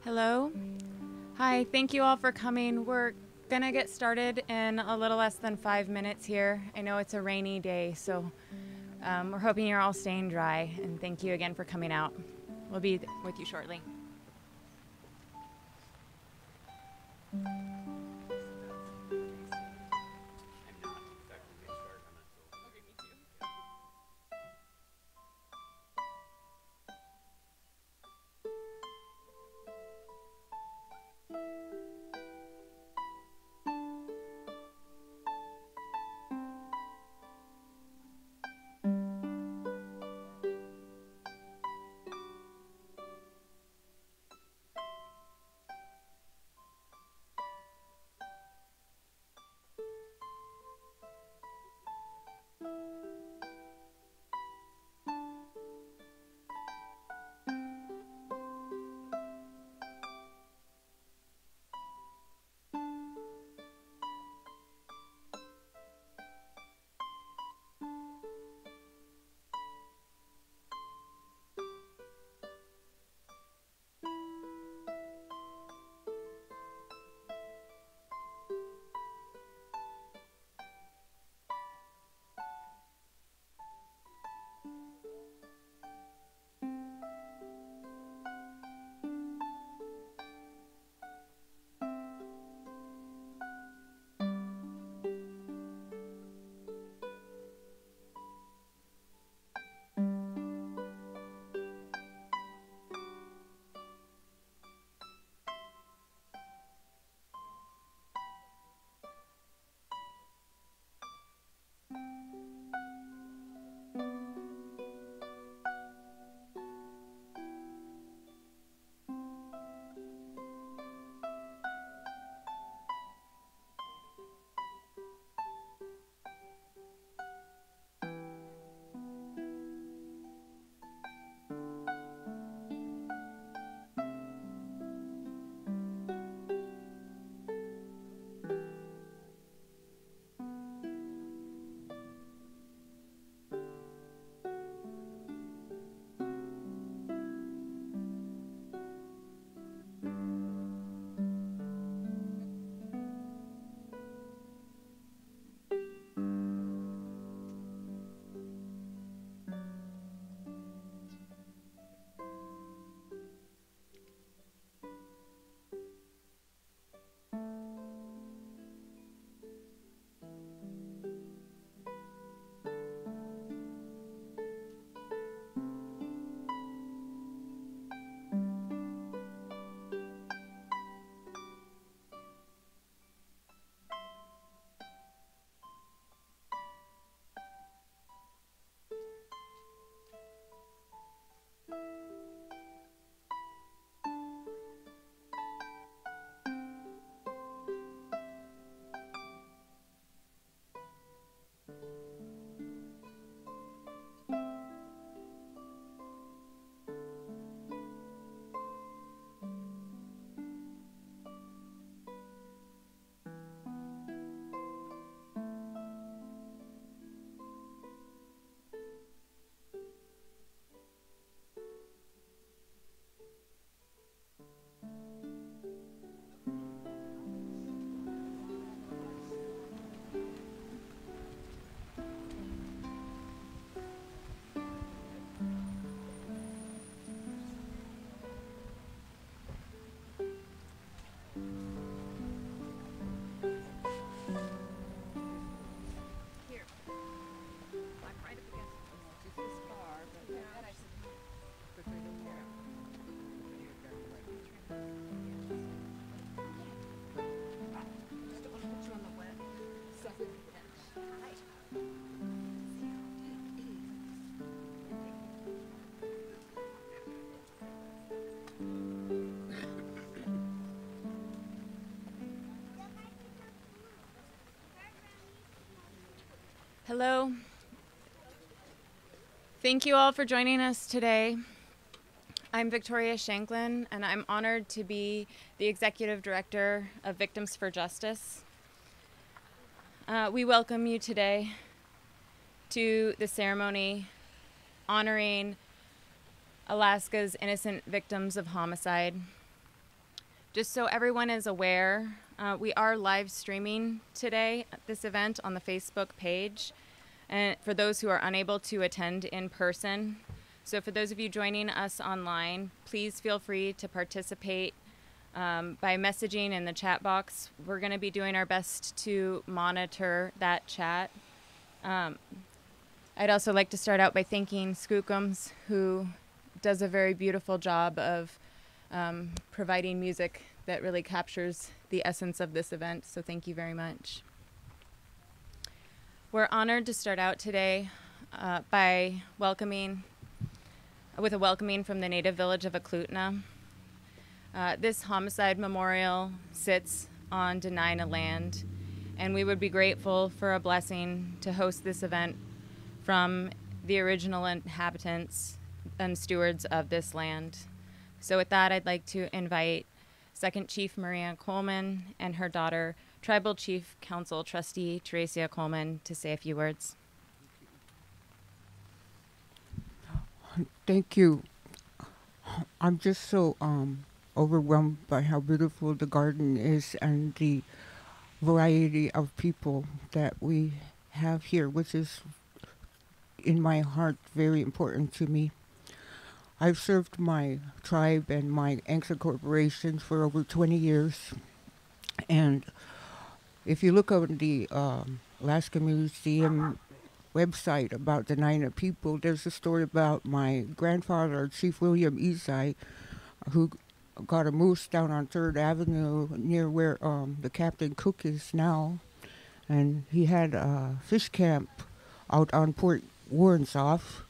Hello. Hi, thank you all for coming. We're gonna get started in a little less than 5 minutes here. I know it's a rainy day, so we're hoping you're all staying dry, and thank you again for coming out. We'll be with you shortly. Hello. Thank you all for joining us today. I'm Victoria Shanklin, and I'm honored to be the Executive Director of Victims for Justice. We welcome you today to the ceremony honoring Alaska's innocent victims of homicide. Just so everyone is aware, we are live streaming today at this event on the Facebook page, and for those who are unable to attend in person. So for those of you joining us online, please feel free to participate by messaging in the chat box. We're going to be doing our best to monitor that chat. I'd also like to start out by thanking Skookums, who does a very beautiful job of providing music that really captures the essence of this event, so thank you very much. We're honored to start out today by with a welcoming from the native village of Eklutna. This homicide memorial sits on Dena'ina land, and we would be grateful for a blessing to host this event from the original inhabitants and stewards of this land. So with that, I'd like to invite Second Chief Maria Coleman and her daughter, Tribal Chief Council Trustee Teresia Coleman, to say a few words. Thank you. I'm just so overwhelmed by how beautiful the garden is and the variety of people that we have here, which is in my heart very important to me. I've served my tribe and my ANCSA corporation for over 20 years. And if you look on the Alaska Museum website about the Dena'ina people, there's a story about my grandfather, Chief William Izai, who got a moose down on 3rd Avenue near where the Captain Cook is now. And he had a fish camp out on Port Warrensoff.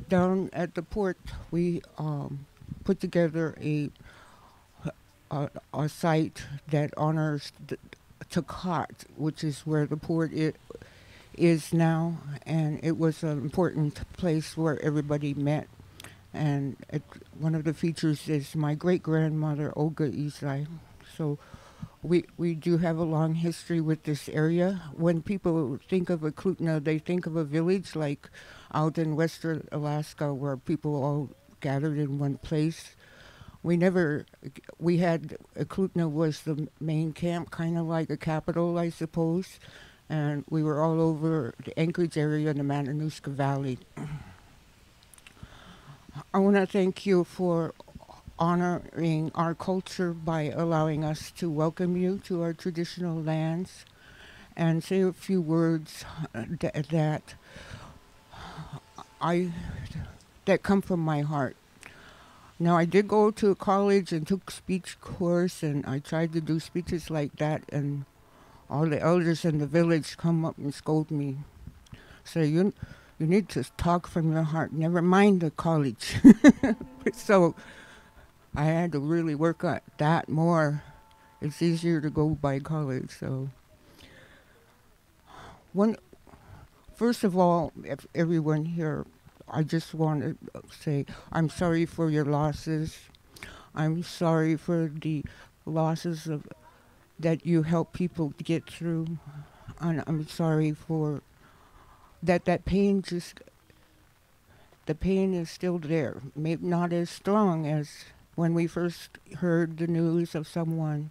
Down at the port, we put together a site that honors the Takhat, which is where the port is now, and it was an important place where everybody met. And one of the features is my great-grandmother, Olga Izai. So we do have a long history with this area. When people think of Eklutna, they think of a village like out in western Alaska where people all gathered in one place. We had, Eklutna was the main camp, kind of like a capital, I suppose. And we were all over the Anchorage area in the Matanuska Valley. I want to thank you for honoring our culture by allowing us to welcome you to our traditional lands and say a few words that come from my heart. Now, I did go to college and took speech course, and I tried to do speeches like that, and all the elders in the village come up and scold me. Say, you need to talk from your heart, never mind the college. So I had to really work at that more. It's easier to go by college. So first of all, if everyone here, I just want to say I'm sorry for your losses. I'm sorry for the losses that you help people to get through. And I'm sorry for that pain the pain is still there. Maybe not as strong as when we first heard the news of someone.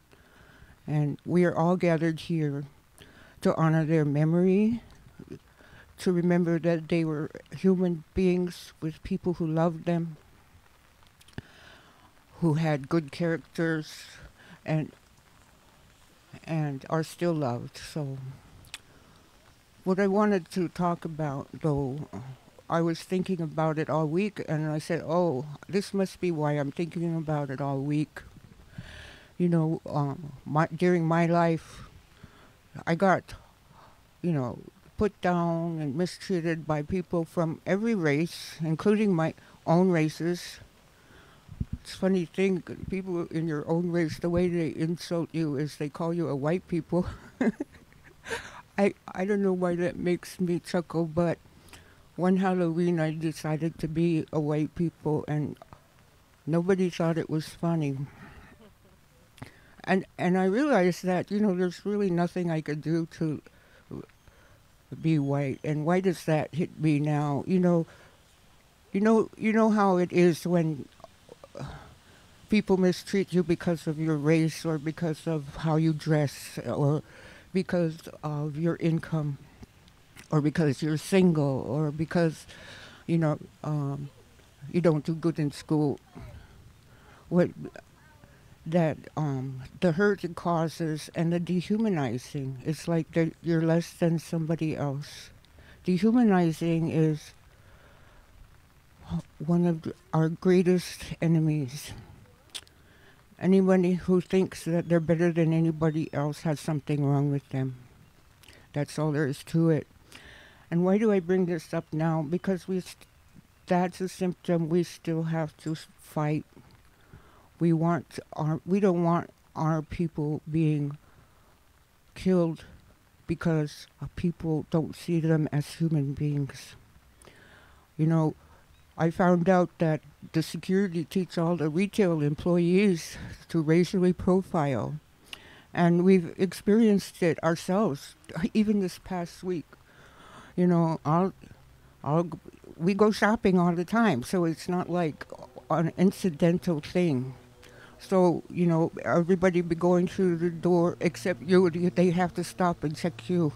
And we are all gathered here to honor their memory, to remember that they were human beings with people who loved them, who had good characters, and are still loved. So what I wanted to talk about, though, I was thinking about it all week, and I said, oh, this must be why I'm thinking about it all week. You know, during my life, I got, put down and mistreated by people from every race, including my own races. It's a funny thing, people in your own race, the way they insult you is they call you a white people. I don't know why that makes me chuckle, but one Halloween I decided to be a white people, and nobody thought it was funny. And I realized that, there's really nothing I could do to be white. And why does that hit me now? You know how it is when people mistreat you because of your race or because of how you dress or because of your income or because you're single or because, you know, you don't do good in school. What that the hurt it causes and the dehumanizing. It's like you're less than somebody else. Dehumanizing is one of our greatest enemies. Anybody who thinks that they're better than anybody else has something wrong with them. That's all there is to it. And why do I bring this up now? Because that's a symptom we still have to fight. We don't want our people being killed because people don't see them as human beings. You know, I found out that the security teach all the retail employees to racially profile. And we've experienced it ourselves, even this past week. You know, we go shopping all the time, so it's not like an incidental thing. So, you know, everybody be going through the door except you. They have to stop and check you.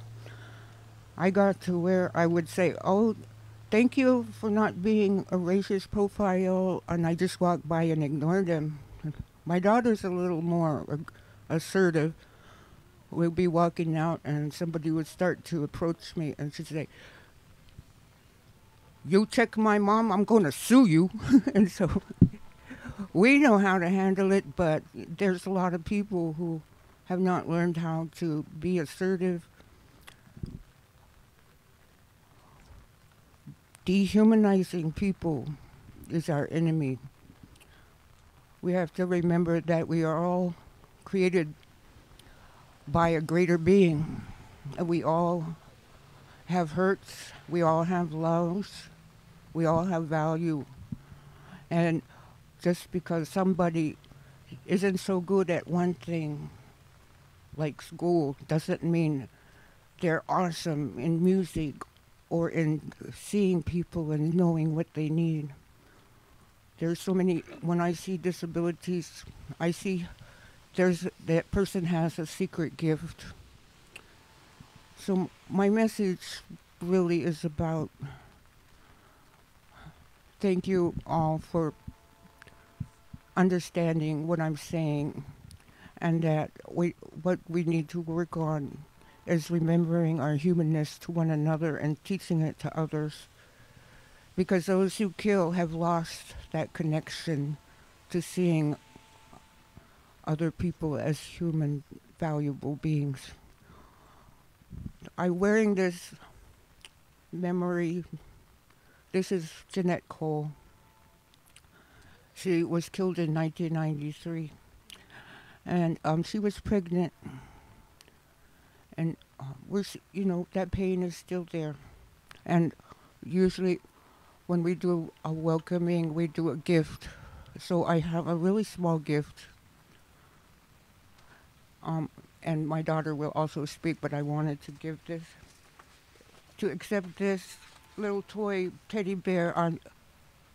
I got to where I would say, oh, thank you for not being a racist profile, and I just walk by and ignore them. My daughter's a little more assertive. We'll be walking out, and somebody would start to approach me, and she'd say, "You check my mom, I'm going to sue you." And so we know how to handle it, but there's a lot of people who have not learned how to be assertive. Dehumanizing people is our enemy. We have to remember that we are all created by a greater being. We all have hurts. We all have loves. We all have value. And just because somebody isn't so good at one thing, like school, doesn't mean they're awesome in music or in seeing people and knowing what they need. There's so many, when I see disabilities, I see that person has a secret gift. So my message really is about thank you all for understanding what I'm saying, and that what we need to work on is remembering our humanness to one another and teaching it to others. Because those who kill have lost that connection to seeing other people as human, valuable beings. I'm wearing this memory. This is Jeanette Cole. She was killed in 1993. And she was pregnant. And that pain is still there. And usually when we do a welcoming, we do a gift. So I have a really small gift. And my daughter will also speak, but I wanted to give this, to accept this little toy teddy bear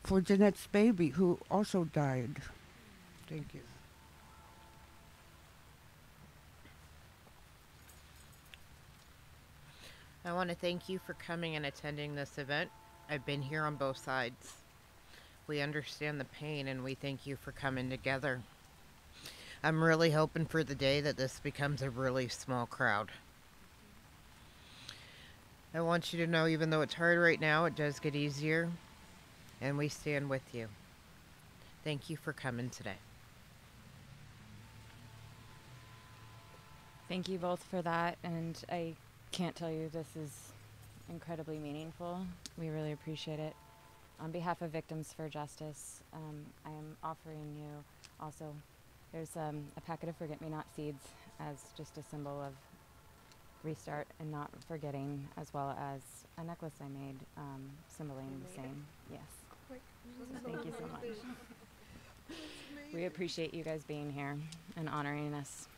for Jeanette's baby, who also died. Thank you. I want to thank you for coming and attending this event. I've been here on both sides. We understand the pain and we thank you for coming together. I'm really hoping for the day that this becomes a really small crowd. I want you to know, even though it's hard right now, it does get easier, and we stand with you. Thank you for coming today. Thank you both for that, and I can't tell you this is incredibly meaningful. We really appreciate it. On behalf of Victims for Justice, I am offering you also, there's a packet of forget-me-not seeds as just a symbol of restart and not forgetting, as well as a necklace I made symboling the same. Yes. So thank you so much. We appreciate you guys being here and honoring us.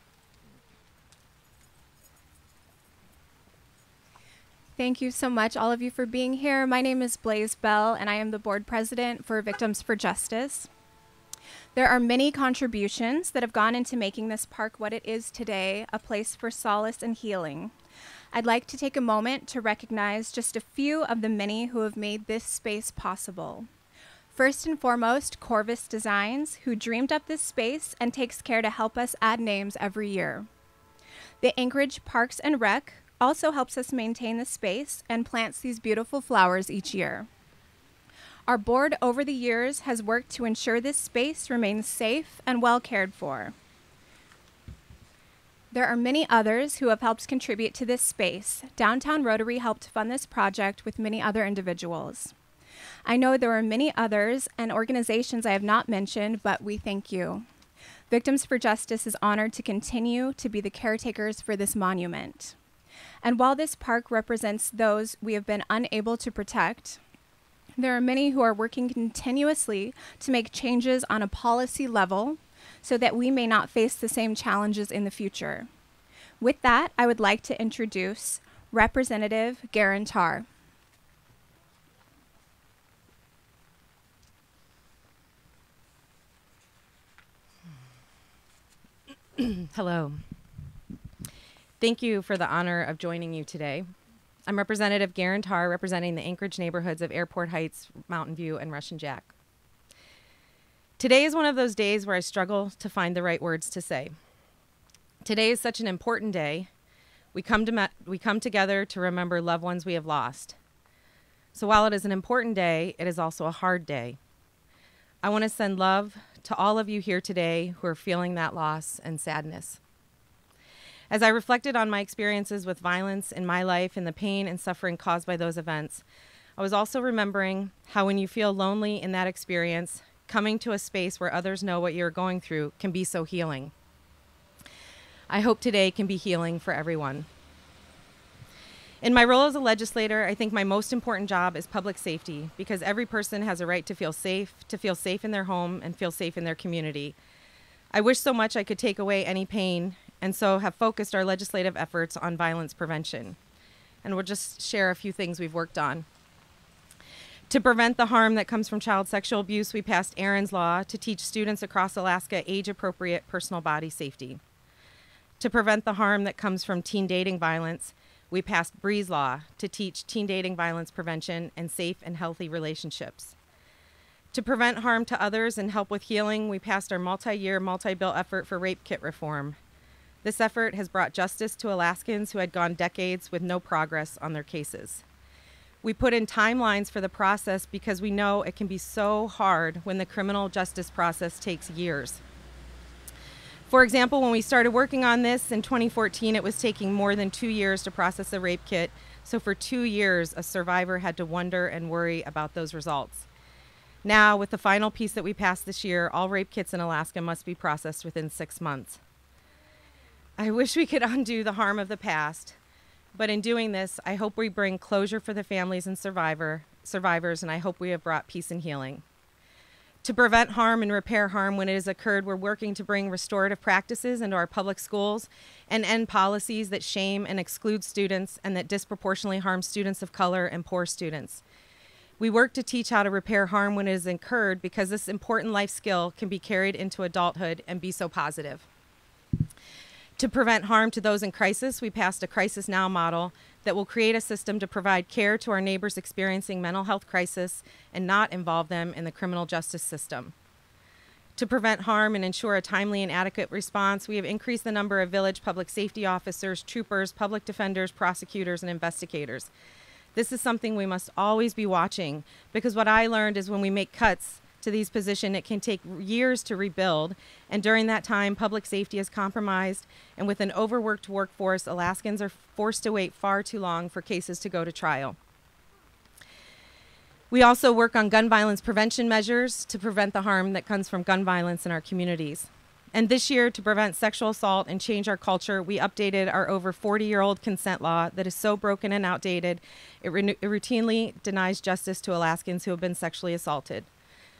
Thank you so much, all of you, for being here. My name is Blaze Bell, and I am the board president for Victims for Justice. There are many contributions that have gone into making this park what it is today, a place for solace and healing. I'd like to take a moment to recognize just a few of the many who have made this space possible. First and foremost, Corvus Designs, who dreamed up this space and takes care to help us add names every year. The Anchorage Parks and Rec also helps us maintain the space and plants these beautiful flowers each year. Our board over the years has worked to ensure this space remains safe and well cared for. There are many others who have helped contribute to this space. Downtown Rotary helped fund this project with many other individuals. I know there are many others and organizations I have not mentioned, but we thank you. Victims for Justice is honored to continue to be the caretakers for this monument. And while this park represents those we have been unable to protect, there are many who are working continuously to make changes on a policy level so that we may not face the same challenges in the future. With that, I would like to introduce Representative Garantar. Hello. Thank you for the honor of joining you today. I'm Representative Garantar, representing the Anchorage neighborhoods of Airport Heights, Mountain View, and Russian Jack. Today is one of those days where I struggle to find the right words to say. Today is such an important day. We come together to remember loved ones we have lost. So while it is an important day, it is also a hard day. I want to send love to all of you here today who are feeling that loss and sadness. As I reflected on my experiences with violence in my life and the pain and suffering caused by those events, I was also remembering how when you feel lonely in that experience, coming to a space where others know what you're going through can be so healing. I hope today can be healing for everyone. In my role as a legislator, I think my most important job is public safety, because every person has a right to feel safe in their home and feel safe in their community. I wish so much I could take away any pain, and so have focused our legislative efforts on violence prevention. And we'll just share a few things we've worked on. To prevent the harm that comes from child sexual abuse, we passed Aaron's Law to teach students across Alaska age-appropriate personal body safety. To prevent the harm that comes from teen dating violence, we passed Bree's Law to teach teen dating violence prevention and safe and healthy relationships. To prevent harm to others and help with healing, we passed our multi-year, multi-bill effort for rape kit reform. This effort has brought justice to Alaskans who had gone decades with no progress on their cases. We put in timelines for the process because we know it can be so hard when the criminal justice process takes years. For example, when we started working on this in 2014, it was taking more than 2 years to process a rape kit. So for 2 years, a survivor had to wonder and worry about those results. Now, with the final piece that we passed this year, all rape kits in Alaska must be processed within 6 months. I wish we could undo the harm of the past, but in doing this, I hope we bring closure for the families and survivors, and I hope we have brought peace and healing. To prevent harm and repair harm when it has occurred, we're working to bring restorative practices into our public schools and end policies that shame and exclude students and that disproportionately harm students of color and poor students. We work to teach how to repair harm when it is incurred because this important life skill can be carried into adulthood and be so positive. To prevent harm to those in crisis, we passed a Crisis Now model that will create a system to provide care to our neighbors experiencing mental health crisis and not involve them in the criminal justice system. To prevent harm and ensure a timely and adequate response, we have increased the number of village public safety officers, troopers, public defenders, prosecutors, and investigators. This is something we must always be watching, because what I learned is when we make cuts to these positions, it can take years to rebuild, and during that time, public safety is compromised, and with an overworked workforce, Alaskans are forced to wait far too long for cases to go to trial. We also work on gun violence prevention measures to prevent the harm that comes from gun violence in our communities. And this year, to prevent sexual assault and change our culture, we updated our over 40-year-old consent law that is so broken and outdated, it routinely denies justice to Alaskans who have been sexually assaulted.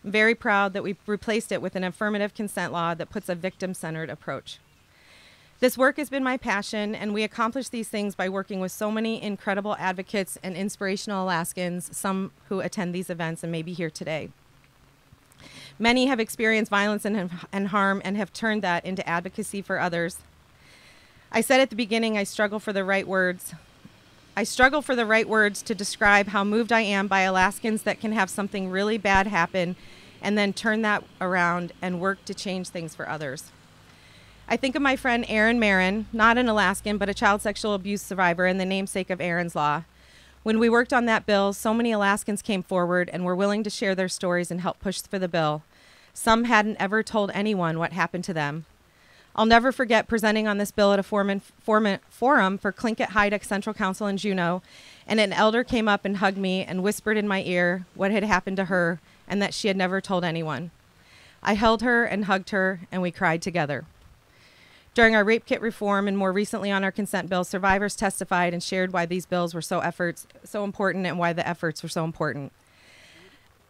I'm very proud that we replaced it with an affirmative consent law that puts a victim-centered approach. This work has been my passion, and we accomplish these things by working with so many incredible advocates and inspirational Alaskans, some who attend these events and may be here today. Many have experienced violence and harm and have turned that into advocacy for others. I said at the beginning, I struggle for the right words. I struggle for the right words to describe how moved I am by Alaskans that can have something really bad happen and then turn that around and work to change things for others. I think of my friend Erin Marin, not an Alaskan, but a child sexual abuse survivor and the namesake of Erin's Law. When we worked on that bill, so many Alaskans came forward and were willing to share their stories and help push for the bill. Some hadn't ever told anyone what happened to them. I'll never forget presenting on this bill at a forum for Tlingit Haiduk Central Council in Juneau, and an elder came up and hugged me and whispered in my ear what had happened to her and that she had never told anyone. I held her and hugged her, and we cried together. During our rape kit reform and more recently on our consent bill, survivors testified and shared why these bills were so important and why the efforts were so important.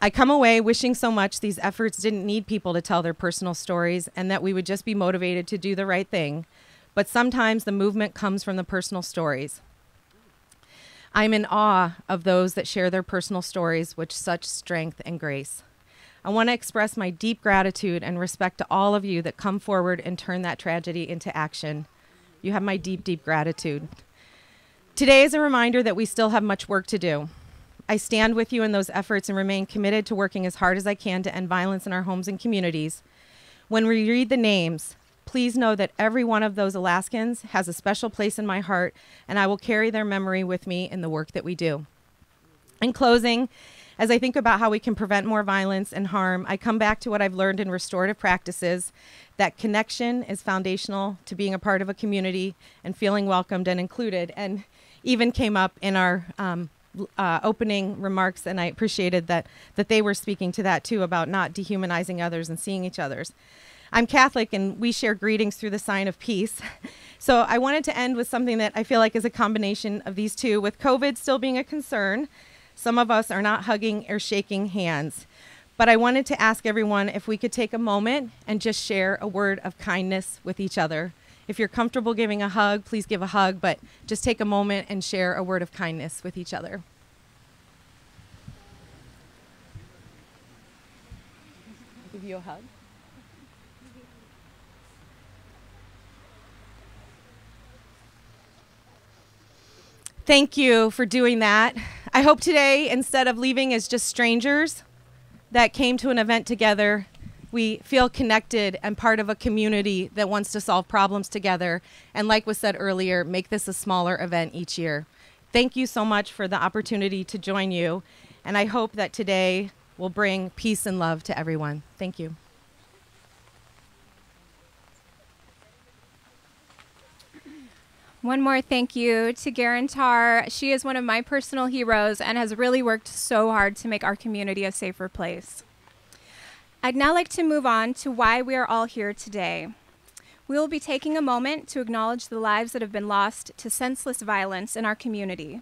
I come away wishing so much these efforts didn't need people to tell their personal stories and that we would just be motivated to do the right thing. But sometimes the movement comes from the personal stories. I'm in awe of those that share their personal stories with such strength and grace. I want to express my deep gratitude and respect to all of you that come forward and turn that tragedy into action. You have my deep, deep gratitude. Today is a reminder that we still have much work to do. I stand with you in those efforts and remain committed to working as hard as I can to end violence in our homes and communities. When we read the names, please know that every one of those Alaskans has a special place in my heart, and I will carry their memory with me in the work that we do. In closing, as I think about how we can prevent more violence and harm, I come back to what I've learned in restorative practices, that connection is foundational to being a part of a community and feeling welcomed and included, and even came up in our opening remarks, and I appreciated that they were speaking to that too, about not dehumanizing others and seeing each other's. I'm Catholic, and we share greetings through the sign of peace. So I wanted to end with something that I feel like is a combination of these two. With COVID still being a concern, some of us are not hugging or shaking hands. But I wanted to ask everyone if we could take a moment and just share a word of kindness with each other. If you're comfortable giving a hug, please give a hug, but just take a moment and share a word of kindness with each other. I'll give you a hug. Thank you for doing that. I hope today, instead of leaving as just strangers that came to an event together, we feel connected and part of a community that wants to solve problems together. And like was said earlier, make this a smaller event each year. Thank you so much for the opportunity to join you. And I hope that today will bring peace and love to everyone. Thank you. One more thank you to Garantar. She is one of my personal heroes and has really worked so hard to make our community a safer place. I'd now like to move on to why we are all here today. We will be taking a moment to acknowledge the lives that have been lost to senseless violence in our community.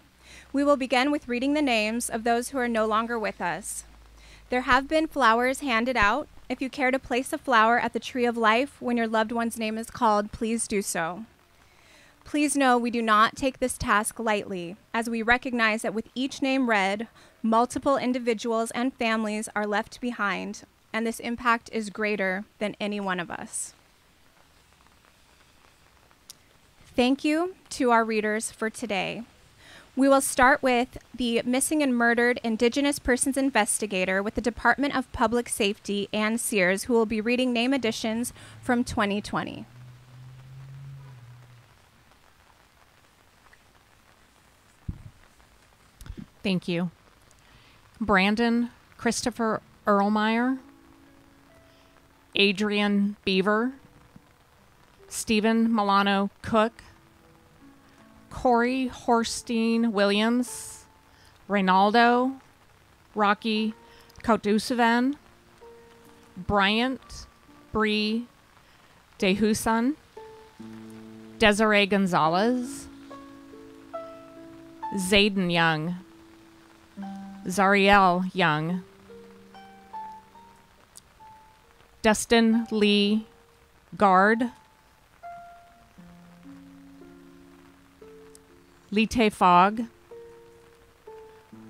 We will begin with reading the names of those who are no longer with us. There have been flowers handed out. If you care to place a flower at the Tree of Life when your loved one's name is called, please do so. Please know we do not take this task lightly, as we recognize that with each name read, multiple individuals and families are left behind, and this impact is greater than any one of us. Thank you to our readers for today. We will start with the missing and murdered Indigenous Persons Investigator with the Department of Public Safety, Ann Sears, who will be reading name additions from 2020. Thank you. Brandon Christopher Erlmeyer, Adrian Beaver, Stephen Milano Cook, Corey Horstein Williams, Reynaldo Rocky Kotusavan, Bryant Bree DeHusan, Desiree Gonzalez, Zayden Young, Zariel Young, Dustin Lee Guard, Lite Fogg,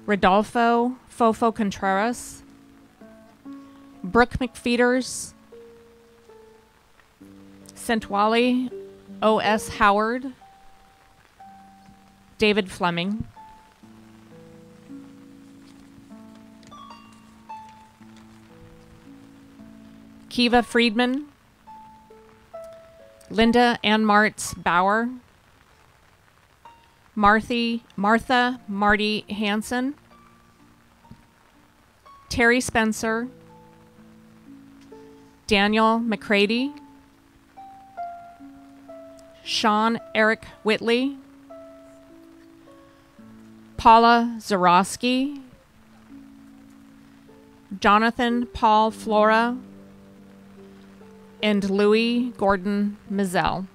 Rodolfo Fofo Contreras, Brooke McFeeters, Sentwally, O.S. Howard, David Fleming, Kiva Friedman, Linda Ann Martz Bauer, Martha Marty Hansen, Terry Spencer, Daniel McCready, Sean Eric Whitley, Paula Zarowski, Jonathan Paul Flora, and Louis Gordon Mizell.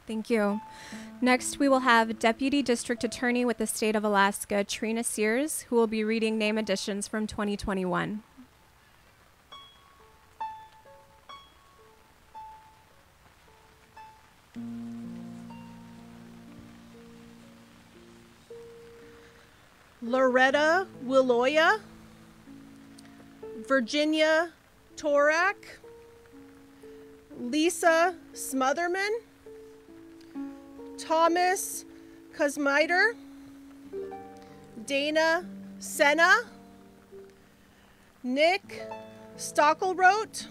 Thank you. Next, we will have Deputy District Attorney with the State of Alaska, Trina Sears, who will be reading name additions from 2021. Loretta Willoya, Virginia Torak, Lisa Smotherman, Thomas Kosmiter, Dana Senna, Nick Stockelrote,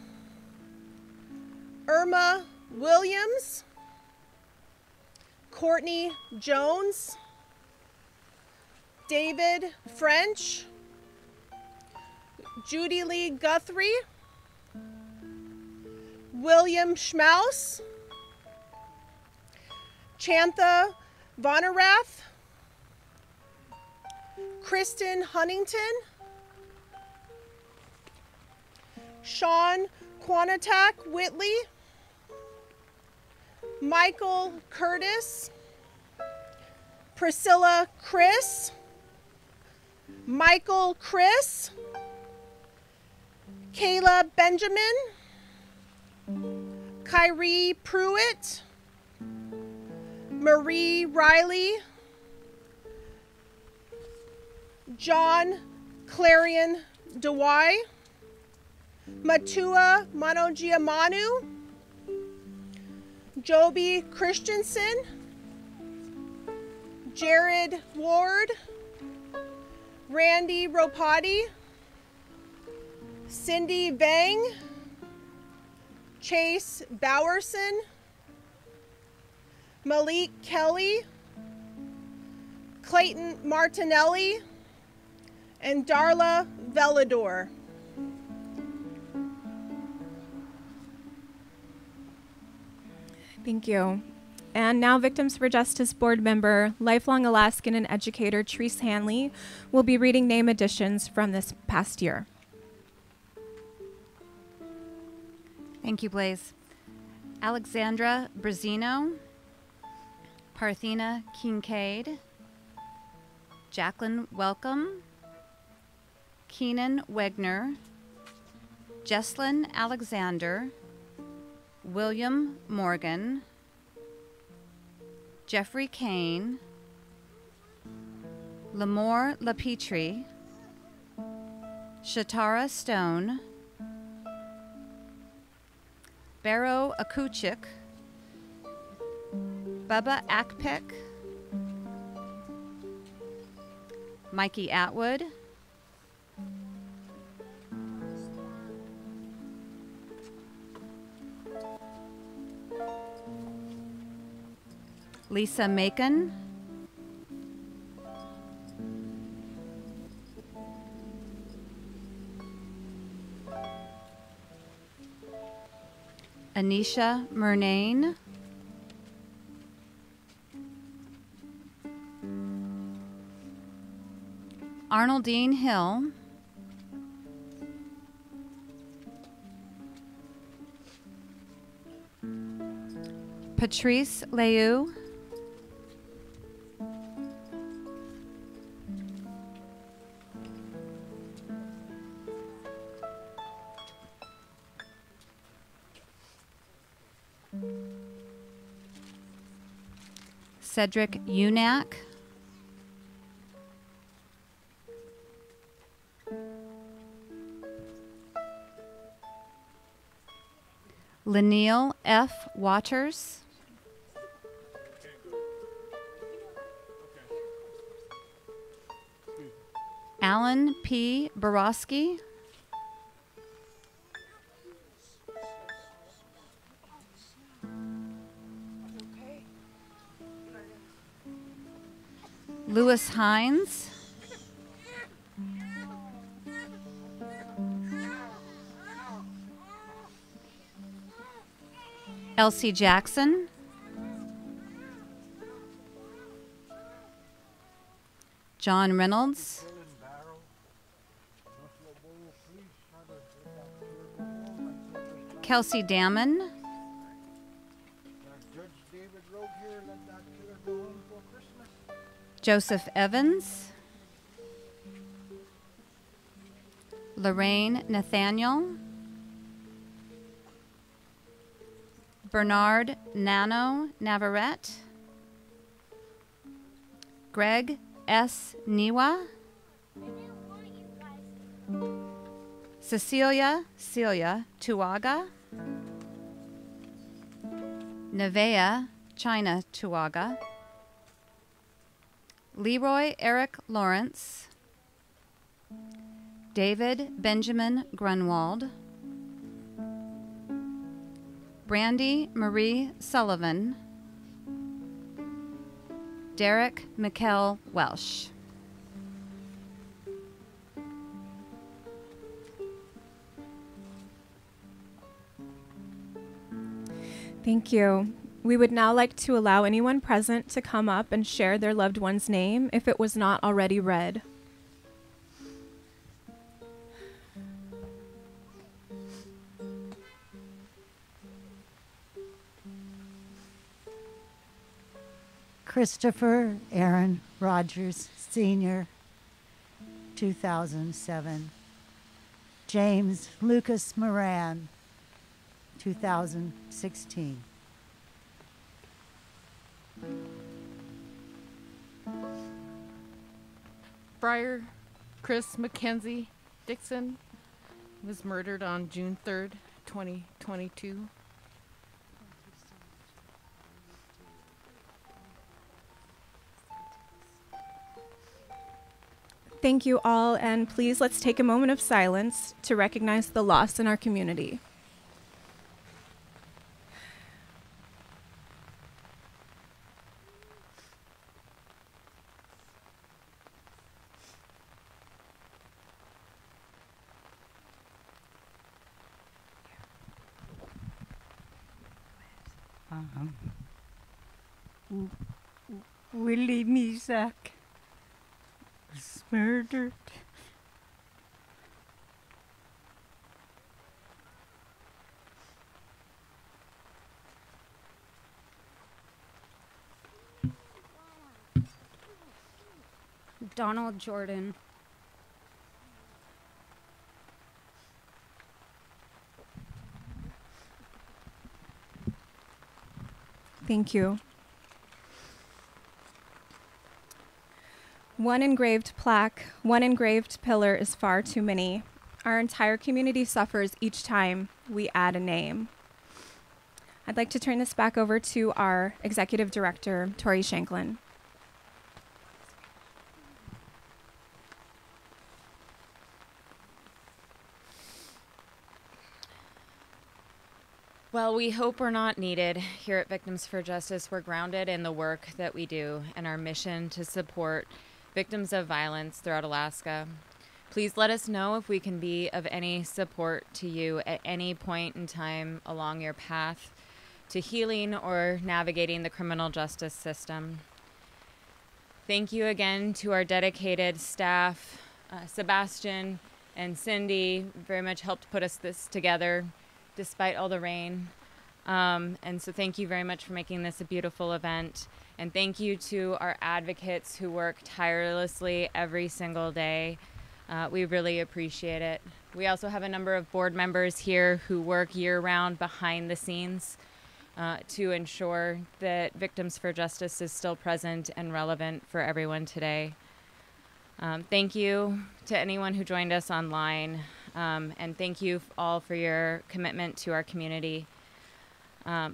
Irma Williams, Courtney Jones, David French, Judy Lee Guthrie, William Schmaus, Chantha Vonerath, Kristen Huntington, Sean Quanatak Whitley, Michael Curtis, Priscilla Chris, Michael Chris, Kayla Benjamin, Kyrie Pruitt, Marie Riley, John Clarion Dewey, Matua Manogiamanu, Joby Christensen, Jared Ward, Randy Ropati, Cindy Vang, Chase Bowerson, Malik Kelly, Clayton Martinelli, and Darla Velador. Thank you. And now Victims for Justice Board member, lifelong Alaskan and educator Therese Hanley will be reading name additions from this past year. Thank you, Blaze. Alexandra Brazino, Parthena Kincaid, Jacqueline Welcome, Keenan Wegner, Jesslyn Alexander, William Morgan, Jeffrey Kane, Lamore Lapetrie, Shatara Stone, Barrow Akuchik, Bubba Akpik, Mikey Atwood, Lisa Macon, Anisha Murnane, Arnoldine Hill, Patrice Leu, Cedric Unack, Leniel F. Waters, Alan P. Borowski, Louis Hines, Elsie Jackson, John Reynolds, Kelsey Damon, Joseph Evans, Lorraine Nathaniel, Bernard Nano Navarrete, Greg S. Niwa, Celia Tuaga, Nevea China Tuaga, Leroy Eric Lawrence, David Benjamin Grunwald, Brandy Marie Sullivan, Derek Mikkel Welsh. Thank you. We would now like to allow anyone present to come up and share their loved one's name if it was not already read. Christopher Aaron Rogers, Sr., 2007. James Lucas Moran, 2016. Friar Chris Mackenzie Dixon was murdered on June 3rd, 2022. Thank you all, and please let's take a moment of silence to recognize the loss in our community. Willie Mizak was murdered. Donald Jordan. Thank you. One engraved plaque, one engraved pillar is far too many. Our entire community suffers each time we add a name. I'd like to turn this back over to our Executive Director, Tori Shanklin. Well, we hope we're not needed here at Victims for Justice. We're grounded in the work that we do and our mission to support victims of violence throughout Alaska. Please let us know if we can be of any support to you at any point in time along your path to healing or navigating the criminal justice system. Thank you again to our dedicated staff. Sebastian and Cindy very much helped put this together despite all the rain. And so thank you very much for making this a beautiful event. And thank you to our advocates who work tirelessly every single day. We really appreciate it. We also have a number of board members here who work year-round behind the scenes to ensure that Victims for Justice is still present and relevant for everyone today. Thank you to anyone who joined us online, and thank you all for your commitment to our community. I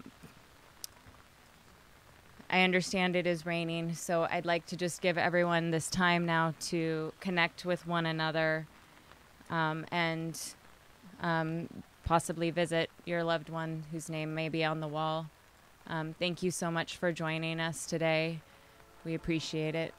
understand it is raining, so I'd like to just give everyone this time now to connect with one another, and possibly visit your loved one whose name may be on the wall. Thank you so much for joining us today. We appreciate it.